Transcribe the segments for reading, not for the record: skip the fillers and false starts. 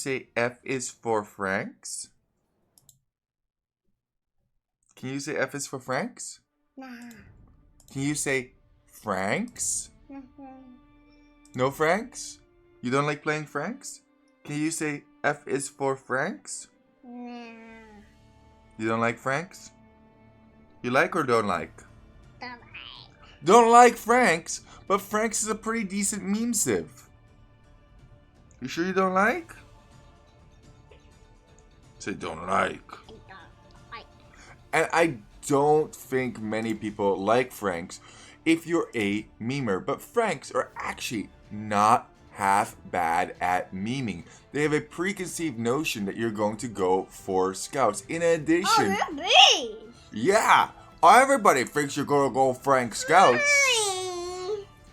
say F is for Franks? Can you say F is for Franks? Nah. Can you say Franks? Nothing. No Franks? You don't like playing Franks? Can you say F is for Franks? Nah. You don't like Franks? You like or don't like? Don't like. Don't like Franks? But Franks is a pretty decent meme, Civ. You sure you don't like? Say don't like. I don't like. And I don't think many people like Franks if you're a memer. But Franks are actually not half bad at memeing. They have a preconceived notion that you're going to go for scouts. In addition... Oh, they're big. Yeah! Everybody thinks you're going to go Frank scouts.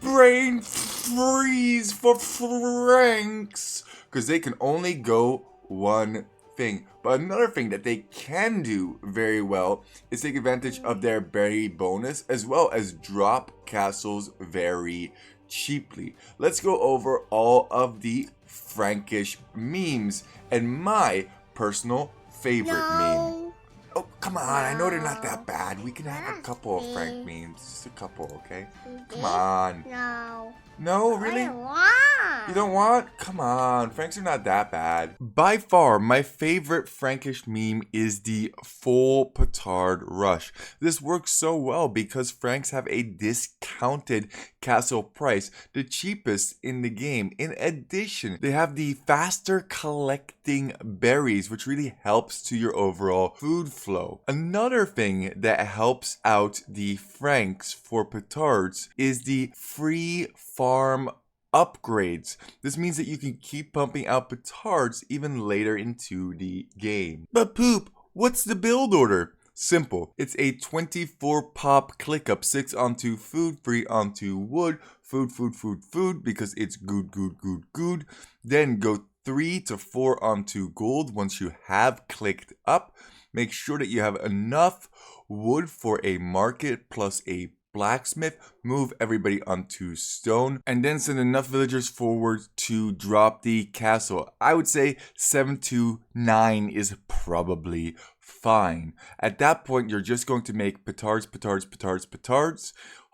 Brain freeze for Franks! Because they can only go one thing. But another thing that they can do very well is take advantage of their berry bonus as well as drop castles very cheaply. Let's go over all of the Frankish memes and my personal favorite meme. Oh, come on. I know they're not that bad. We can have a couple of Frank memes. Just a couple, okay? Come on. No. No, really? I don't want. You don't want? Come on. Franks are not that bad. By far, my favorite Frankish meme is the full petard rush. This works so well because Franks have a discounted castle price, the cheapest in the game. In addition, they have the faster collecting berries, which really helps to your overall food flow. Another thing that helps out the Franks for petards is the free farm upgrades. This means that you can keep pumping out petards even later into the game. But Poop, what's the build order? Simple. It's a 24 pop click up, 6 onto food, 3 onto wood, food, because it's good. Then go 3 to 4 onto gold once you have clicked up. Make sure that you have enough wood for a market plus a blacksmith, move everybody onto stone, and then send enough villagers forward to drop the castle. I would say 7 to 9 is probably fine. At that point, you're just going to make petards.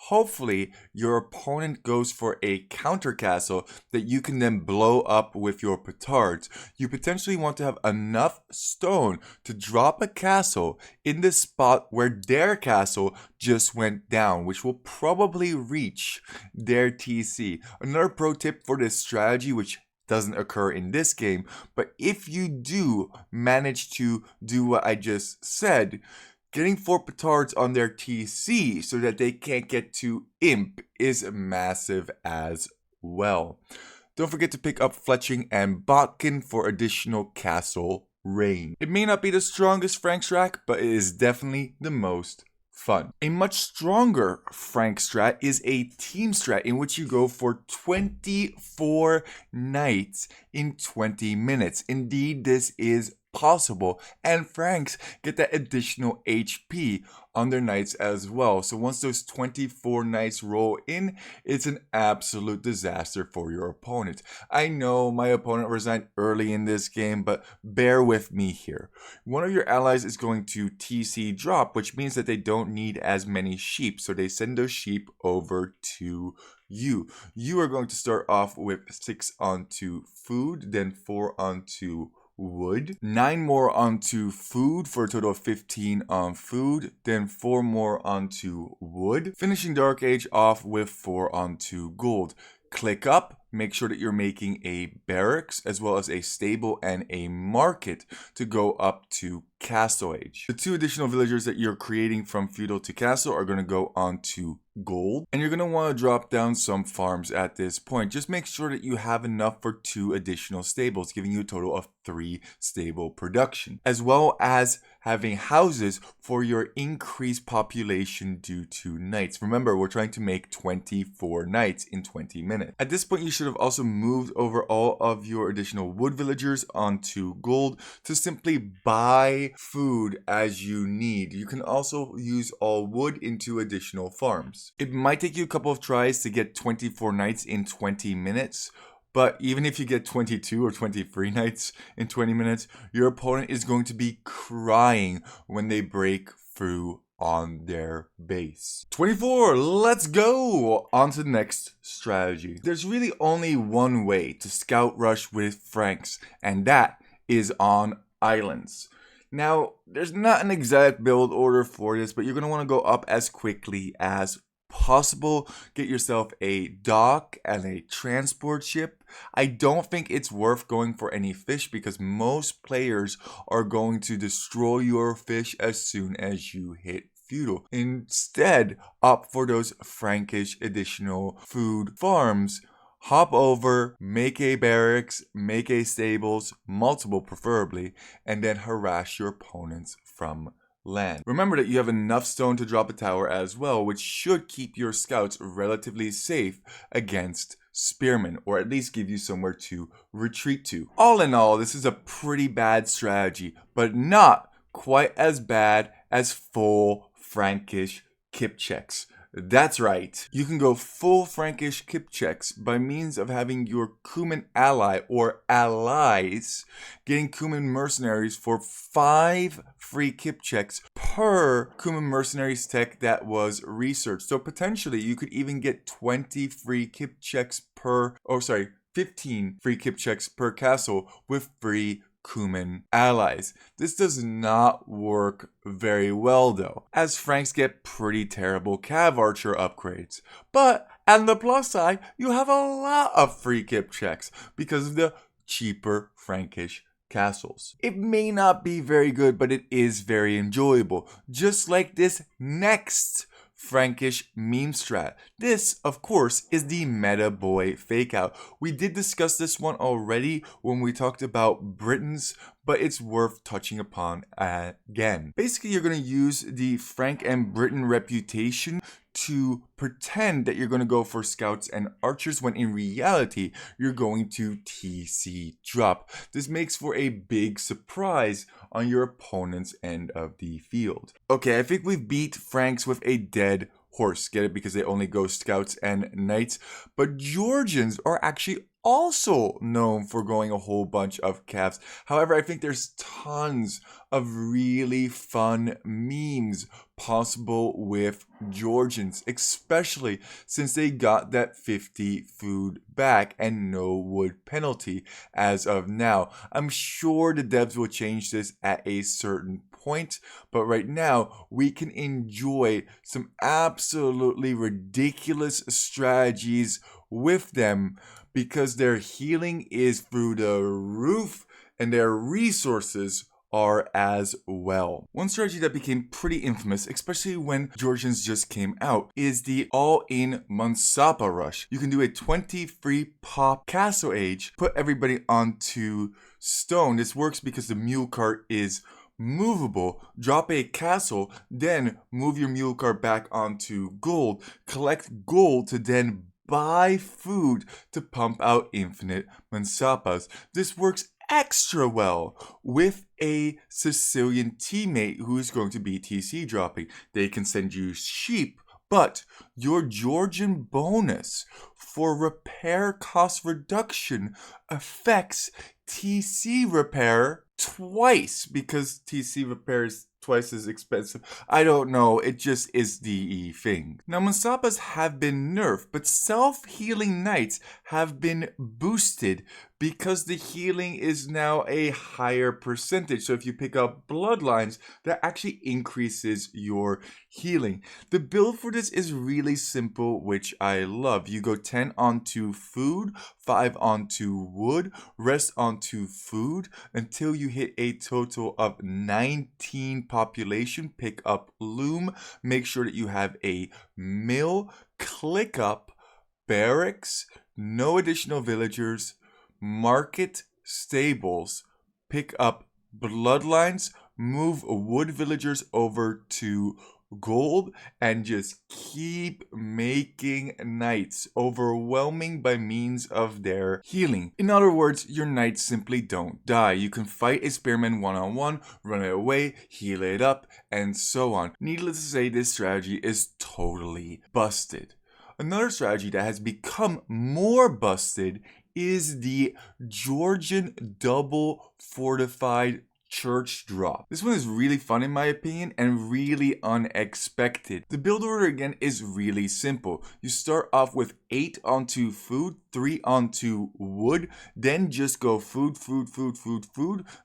Hopefully, your opponent goes for a counter castle that you can then blow up with your petards. You potentially want to have enough stone to drop a castle in the spot where their castle just went down, which will probably reach their TC. Another pro tip for this strategy, which doesn't occur in this game, but if you do manage to do what I just said, getting 4 petards on their TC so that they can't get to imp is massive as well. Don't forget to pick up Fletching and Botkin for additional castle range. It may not be the strongest Frank strat, but it is definitely the most fun. A much stronger Frank strat is a team strat in which you go for 24 knights in 20 minutes. Indeed, this is possible, and Franks get that additional HP on their knights as well. So once those 24 knights roll in, it's an absolute disaster for your opponent. I know my opponent resigned early in this game, but bear with me here. One of your allies is going to TC drop, which means that they don't need as many sheep, so they send those sheep over to you. You are going to start off with 6 onto food, then 4 onto wood, 9 more onto food for a total of 15 on food, then 4 more onto wood, finishing Dark Age off with 4 onto gold. Click up, make sure that you're making a barracks as well as a stable and a market to go up to Castle Age. The 2 additional villagers that you're creating from feudal to castle are going to go onto gold, and you're going to want to drop down some farms at this point. Just make sure that you have enough for 2 additional stables, giving you a total of 3 stable production, as well as having houses for your increased population due to knights. Remember, we're trying to make 24 knights in 20 minutes. At this point, you should have also moved over all of your additional wood villagers onto gold to simply buy food as you need. You can also use all wood into additional farms. It might take you a couple of tries to get 24 knights in 20 minutes, But even if you get 22 or 23 knights in 20 minutes, your opponent is going to be crying when they break through on their base. 24, let's go! On to the next strategy. There's really only one way to scout rush with Franks, and that is on islands. Now, there's not an exact build order for this, but you're going to want to go up as quickly as possible. Get yourself a dock and a transport ship. I don't think it's worth going for any fish because most players are going to destroy your fish as soon as you hit feudal. Instead, opt for those Frankish additional food farms. Hop over, make a barracks, make a stables, multiple preferably, and then harass your opponents from land. Remember that you have enough stone to drop a tower as well, which should keep your scouts relatively safe against spearmen, or at least give you somewhere to retreat to. All in all, this is a pretty bad strategy, but not quite as bad as full Frankish kip checks. That's right. You can go full Frankish kip checks by means of having your Cuman ally or allies getting Cuman mercenaries for 5 free kip checks per Cuman mercenaries tech that was researched. So potentially you could even get 20 free kip checks 15 free kip checks per castle with free Cuman allies. This does not work very well though, as Franks get pretty terrible cav archer upgrades. But on the plus side, you have a lot of free kip checks because of the cheaper Frankish castles. It may not be very good, but it is very enjoyable, just like this next Frankish meme strat. This, of course, is the meta boy fake out. We did discuss this one already when we talked about Britons, but it's worth touching upon again. Basically, you're going to use the Frank and Briton reputation to pretend that you're going to go for scouts and archers when in reality you're going to TC drop. This makes for a big surprise on your opponent's end of the field. Okay, I think we've beat Franks with a dead horse. Get it? Because they only go scouts and knights. But Georgians are actually also known for going a whole bunch of calves. However, I think there's tons of really fun memes possible with Georgians, especially since they got that 50 food back and no wood penalty as of now. I'm sure the devs will change this at a certain point, but right now we can enjoy some absolutely ridiculous strategies with them because their healing is through the roof and their resources are as well. One strategy that became pretty infamous, especially when Georgians just came out, is the all-in monappa rush. You can do a 20 free pop castle age, put everybody onto stone. This works because the mule cart is movable. Drop a castle, then move your mule cart back onto gold. Collect gold to then buy food to pump out infinite monappas. This works extra well with a Sicilian teammate who is going to be TC dropping. They can send you sheep, but your Georgian bonus for repair cost reduction affects TC repair twice because TC repair is twice as expensive. I don't know, it just is the thing. Now, monappas have been nerfed, but self-healing knights have been boosted because the healing is now a higher percentage. So if you pick up bloodlines, that actually increases your healing. The build for this is really simple, which I love. You go 10 onto food, 5 onto wood, rest onto food until you hit a total of 19 population. Pick up loom, make sure that you have a mill, click up barracks, no additional villagers, market stables, pick up bloodlines, move wood villagers over to gold, and just keep making knights overwhelming by means of their healing. In other words, your knights simply don't die. You can fight a spearman one-on-one, run it away, heal it up, and so on. Needless to say, this strategy is totally busted. Another strategy that has become more busted is the Georgian double fortified church drop. This one is really fun in my opinion and really unexpected. The build order again is really simple. You start off with 8 onto food, 3 onto wood, then just go food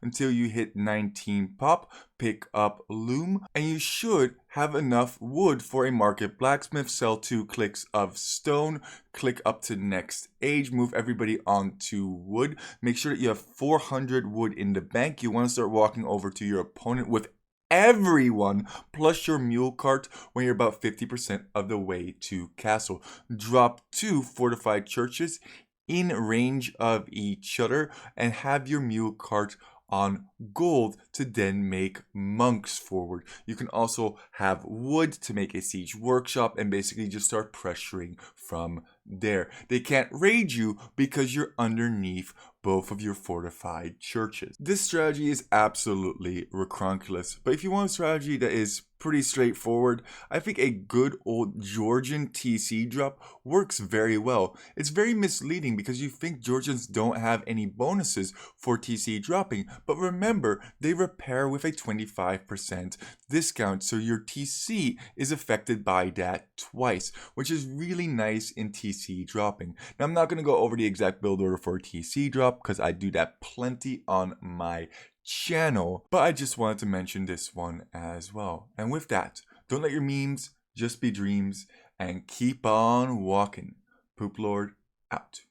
until you hit 19 pop, pick up loom, and you should have enough wood for a market blacksmith, sell 2 clicks of stone, click up to next age, move everybody onto wood, make sure that you have 400 wood in the bank. You want to start walking over to your opponent with everyone plus your mule cart when you're about 50% of the way to castle. Drop 2 fortified churches in range of each other and have your mule cart on gold to then make monks forward. You can also have wood to make a siege workshop and basically just start pressuring from there. They can't raid you because you're underneath both of your fortified churches. This strategy is absolutely recronculous, but if you want a strategy that is pretty straightforward, I think a good old Georgian TC drop works very well. It's very misleading because you think Georgians don't have any bonuses for TC dropping, but remember, they repair with a 25% discount, so your TC is affected by that twice, which is really nice in TC dropping. Now, I'm not going to go over the exact build order for TC drop because I do that plenty on my channel, but I just wanted to mention this one as well. And with that, don't let your memes just be dreams and keep on walking. Poop Lord out.